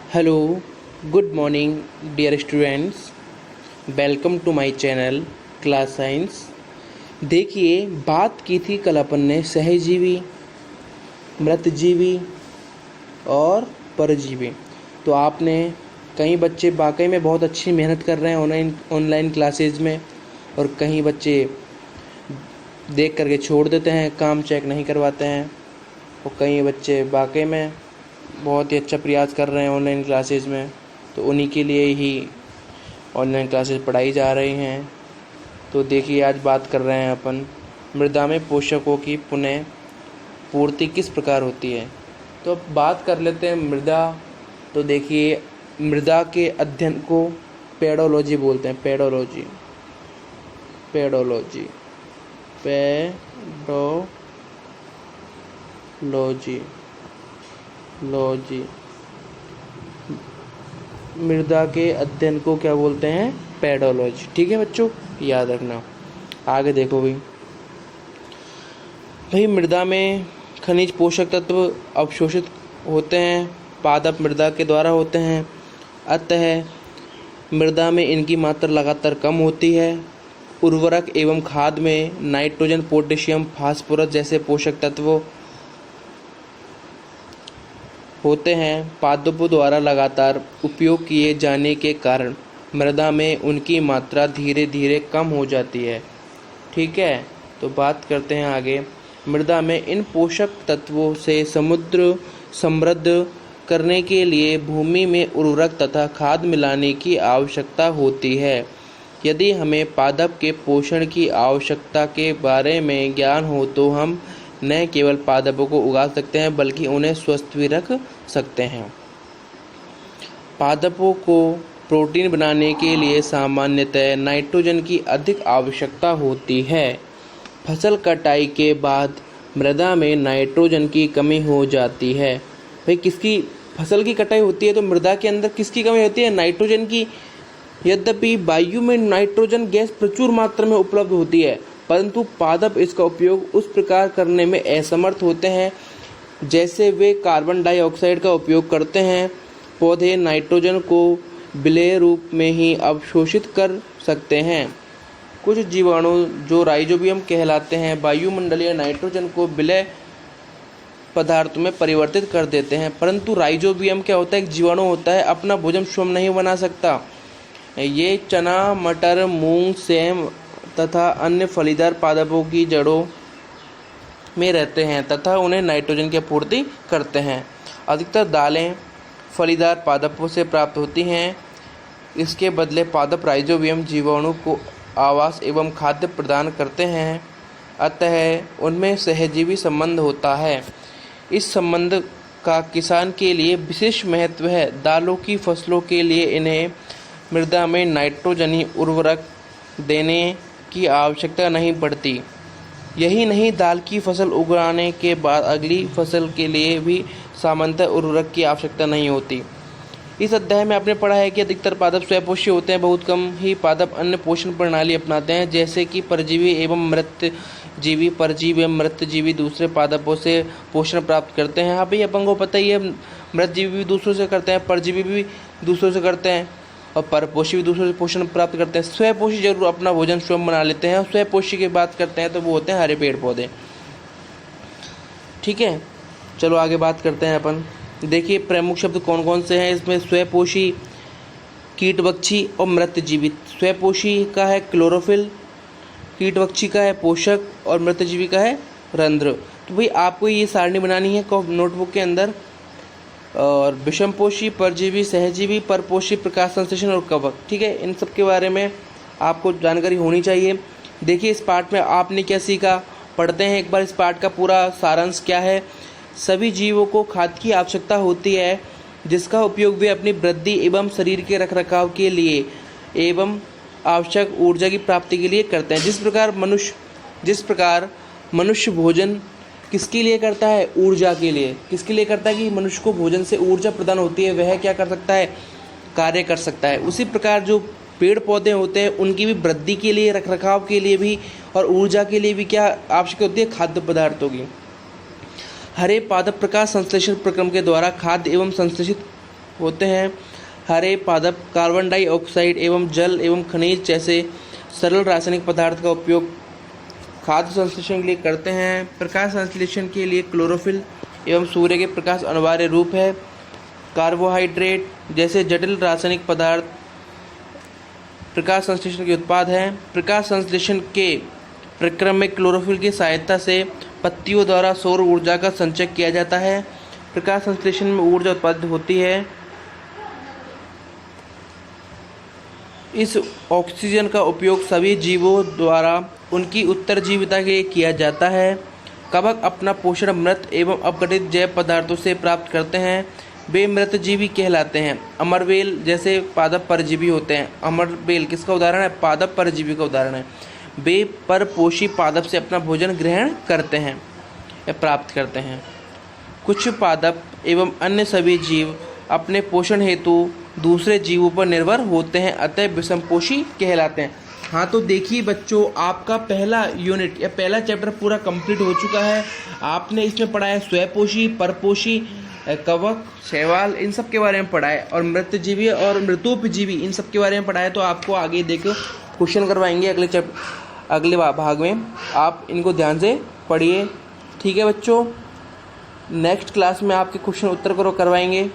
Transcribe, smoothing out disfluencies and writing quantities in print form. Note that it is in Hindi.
Hello, good morning dear students. Welcome to my channel class science. देखिए, बात की थी कल अपन ने सहजीवी, मृतजीवी और परजीवी। तो आपने कई बच्चे वाकई में बहुत अच्छी मेहनत कर रहे हैं ऑनलाइन क्लासेज में, और कई बच्चे देख करके छोड़ देते हैं, काम चेक नहीं करवाते हैं। और कई बच्चे वाकई में बहुत ही अच्छा प्रयास कर रहे हैं ऑनलाइन क्लासेज में। तो उन्हीं के लिए ही ऑनलाइन क्लासेस पढ़ाई जा रही हैं। तो देखिए, आज बात कर रहे हैं अपन मृदा में पोषकों की पुनः पूर्ति किस प्रकार होती है। तो अब बात कर लेते हैं मृदा। तो देखिए, मृदा के अध्ययन को पेडोलॉजी बोलते हैं। पेडोलॉजी पेडोलॉजी पेडोलॉजी लॉजी मृदा के अध्ययन को क्या बोलते हैं? पेडोलॉजी। ठीक है बच्चों, याद रखना। आगे देखो भाई मृदा में खनिज पोषक तत्व अवशोषित होते हैं, पादप मृदा के द्वारा होते हैं। अतः मृदा में इनकी मात्रा लगातार कम होती है। उर्वरक एवं खाद में नाइट्रोजन, पोटेशियम, फास्फोरस जैसे पोषक तत्व होते हैं। पादपों द्वारा लगातार उपयोग किए जाने के कारण मृदा में उनकी मात्रा धीरे धीरे कम हो जाती है। ठीक है, तो बात करते हैं आगे। मृदा में इन पोषक तत्वों से समुद्र समृद्ध करने के लिए भूमि में उर्वरक तथा खाद मिलाने की आवश्यकता होती है। यदि हमें पादप के पोषण की आवश्यकता के बारे में ज्ञान हो तो हम न केवल पादपों को उगा सकते हैं बल्कि उन्हें स्वस्थ भी रख सकते हैं। पादपों को प्रोटीन बनाने के लिए सामान्यतः नाइट्रोजन की अधिक आवश्यकता होती है। फसल कटाई के बाद मृदा में नाइट्रोजन की कमी हो जाती है। भाई किसकी फसल की कटाई होती है तो मृदा के अंदर किसकी कमी होती है? नाइट्रोजन की। यद्यपि वायु में नाइट्रोजन गैस प्रचुर मात्रा में उपलब्ध होती है, परंतु पादप इसका उपयोग उस प्रकार करने में असमर्थ होते हैं जैसे वे कार्बन डाइऑक्साइड का उपयोग करते हैं। पौधे नाइट्रोजन को विलेय रूप में ही अवशोषित कर सकते हैं। कुछ जीवाणु जो राइजोबियम कहलाते हैं वायुमंडलीय नाइट्रोजन को विलेय पदार्थों में परिवर्तित कर देते हैं, परंतु राइजोबियम क्या होता है? एक जीवाणु होता है, अपना भोजन स्वयं नहीं बना सकता। ये चना, मटर, मूंग, सेम तथा अन्य फलीदार पादपों की जड़ों में रहते हैं तथा उन्हें नाइट्रोजन की आपूर्ति करते हैं। अधिकतर दालें फलीदार पादपों से प्राप्त होती हैं। इसके बदले पादप राइजोबियम जीवाणु को आवास एवं खाद्य प्रदान करते हैं, अतः उनमें सहजीवी संबंध होता है। इस संबंध का किसान के लिए विशेष महत्व है। दालों की फसलों के लिए इन्हें मृदा में नाइट्रोजनी उर्वरक देने की आवश्यकता नहीं पड़ती। यही नहीं, दाल की फसल उगाने के बाद अगली फसल के लिए भी सामान्यतः उर्वरक की आवश्यकता नहीं होती। इस अध्याय में आपने पढ़ा है कि अधिकतर पादप स्वयंपोषी होते हैं। बहुत कम ही पादप अन्य पोषण प्रणाली अपनाते हैं, जैसे कि परजीवी एवं मृतजीवी। परजीवी एवं मृतजीवी दूसरे पादपों से पोषण प्राप्त करते हैं। हाँ भाई, अपन को पता ही है, मृतजीवी भी दूसरों से करते हैं, परजीवी भी दूसरों से करते हैं, और परपोषी भी दूसरों से पोषण प्राप्त करते हैं। स्वयंपोषी जरूर अपना भोजन स्वयं बना लेते हैं। और स्वयंपोषी की बात करते हैं तो वो होते हैं हरे पेड़ पौधे। ठीक है, चलो आगे बात करते हैं अपन। देखिए, प्रमुख शब्द कौन कौन से हैं इसमें? स्वयंपोषी, कीटभक्षी और मृतजीवी। स्वयंपोषी का है क्लोरोफिल, कीटभक्षी का है पोषक और मृतजीवी का है रंध्र। तो भाई आपको ये सारणी बनानी है नोटबुक के अंदर। और विषमपोषी, परजीवी, सहजीवी, परपोषी, प्रकाश संश्लेषण और कवक। ठीक है, इन सब के बारे में आपको जानकारी होनी चाहिए। देखिए, इस पाठ में आपने क्या सीखा, पढ़ते हैं एक बार इस पाठ का पूरा सारांश क्या है। सभी जीवों को खाद्य की आवश्यकता होती है, जिसका उपयोग वे अपनी वृद्धि एवं शरीर के रखरखाव के लिए एवं आवश्यक ऊर्जा की प्राप्ति के लिए करते हैं। जिस प्रकार मनुष्य भोजन किसके लिए करता है? ऊर्जा के लिए। किसके लिए करता है? कि मनुष्य को भोजन से ऊर्जा प्रदान होती है, वह क्या कर सकता है? कार्य कर सकता है। उसी प्रकार जो पेड़ पौधे होते हैं उनकी भी वृद्धि के लिए, रखरखाव के लिए भी और ऊर्जा के लिए भी क्या आवश्यक होती है? खाद्य पदार्थों की। हरे पादप प्रकाश संश्लेषण प्रक्रम के द्वारा खाद्य एवं संश्लेषित होते हैं। हरे पादप कार्बन डाइऑक्साइड एवं जल एवं खनिज जैसे सरल रासायनिक पदार्थ का उपयोग खाद्य संश्लेषण के लिए करते हैं। प्रकाश संश्लेषण के लिए क्लोरोफिल एवं सूर्य के प्रकाश अनिवार्य रूप है। कार्बोहाइड्रेट जैसे जटिल रासायनिक पदार्थ प्रकाश संश्लेषण के उत्पाद हैं। प्रकाश संश्लेषण के प्रक्रम में क्लोरोफिल की सहायता से पत्तियों द्वारा सौर ऊर्जा का संचय किया जाता है। प्रकाश संश्लेषण में ऊर्जा उत्पादित होती है। इस ऑक्सीजन का उपयोग सभी जीवों द्वारा उनकी उत्तरजीविता के लिए किया जाता है। कवक अपना पोषण मृत एवं अपघटित जैव पदार्थों से प्राप्त करते हैं। वे मृतजीवी कहलाते हैं। अमरबेल जैसे पादप परजीवी होते हैं। अमरबेल किसका उदाहरण है? पादप परजीवी का उदाहरण है। वे परपोषी पादप से अपना भोजन ग्रहण करते हैं या प्राप्त करते हैं। कुछ पादप एवं अन्य सभी जीव अपने पोषण हेतु दूसरे जीवों पर निर्भर होते हैं, अतः विषमपोषी कहलाते हैं। हाँ, तो देखिए बच्चों, आपका पहला यूनिट या पहला चैप्टर पूरा कंप्लीट हो चुका है। आपने इसमें पढ़ा है स्वयंपोषी, परपोषी, कवक, शैवाल, इन सब के बारे में पढ़ा है, और मृतजीवी और मृतोपजीवी इन सब के बारे में पढ़ा है। तो आपको आगे देखो क्वेश्चन करवाएंगे अगले भाग में, आप इनको ध्यान से पढ़िए। ठीक है बच्चों, नेक्स्ट क्लास में आपके क्वेश्चन उत्तर करवाएंगे।